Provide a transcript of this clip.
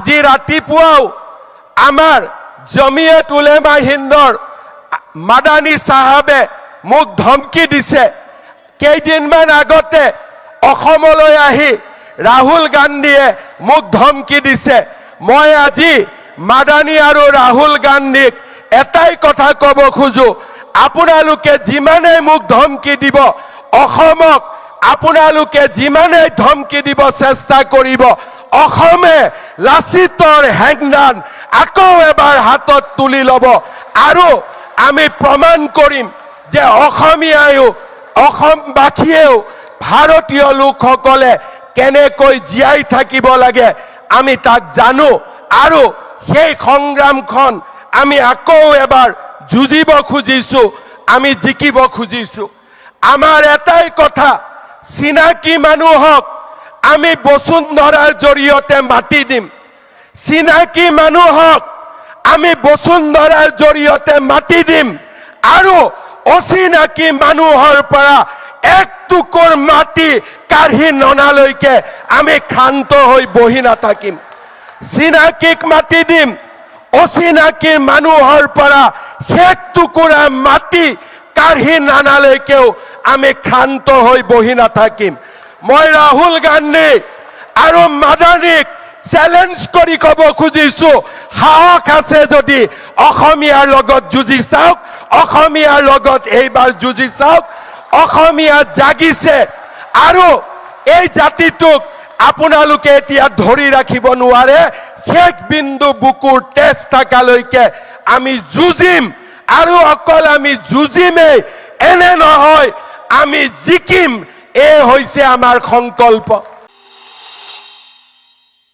আজি ৰাতিপুৱাও আমাৰ জমিয়ত উলেমা হিন্দৰ মাদানী চাহাবে মোক ধমকি দিছে। কেইদিনমান আগতে অসমলৈ আহি ৰাহুল গান্ধীয়ে মোক ধমকি দিছে। মই আজি মাদানী আৰু ৰাহুল গান্ধীক এটাই কথা ক'ব খোজো, আপোনালোকে যিমানেই মোক ধমকি দিব, অসমক আপোনালোকে যিমানেই ধমকি দিব চেষ্টা কৰিব, অসমে লাচিতৰ হেংদান আকৌ এবাৰ হাতত তুলি ল'ব আৰু আমি প্ৰমাণ কৰিম যে অসমীয়ায়ো অসমবাসীয়েও ভাৰতীয় লোকসকলে কেনেকৈ জীয়াই থাকিব লাগে আমি তাক জানো আৰু সেই সংগ্ৰামখন আমি আকৌ এবাৰ যুঁজিব খুজিছো, আমি জিকিব খুজিছো। আমাৰ এটাই কথা, চিনাকি মানুহক আমি বসুন্ধৰাৰ জৰিয়তে মাতি দিম। চিনাকি মানুহক আমি বসুন্ধৰাৰ জৰিয়তে মাতি দিম আৰু অচিনাকি মানুহৰ পৰা এক টুকুৰ মাটি কাঢ়ি ননালৈকে আমি ক্ষান্ত হৈ বহি নাথাকিম। চিনাকিক মাতি দিম, অচিনাকি মানুহৰ পৰা এক টুকুৰা মাটি কাঢ়ি নানালৈকেও আমি ক্ষান্ত হৈ বহি নাথাকিম। মই ৰাহুল গান্ধী আৰু মাদানীক চ্যালেঞ্জ কৰি ক'ব খুজিছো, সাহস আছে যদি অসমীয়াৰ লগত যুঁজি চাওক, অসমীয়াৰ লগত এইবাৰ যুঁজি চাওক। অসমীয়া জাগিছে আৰু এই জাতিটোক আপোনালোকে এতিয়া ধৰি ৰাখিব নোৱাৰে। শেষ বিন্দু বুকুৰ তেজ থাকালৈকে আমি যুঁজিম আৰু অকল আমি যুঁজিমেই, এনে নহয় আমি জিকিম। এই হৈছে আমাৰ সংকল্প।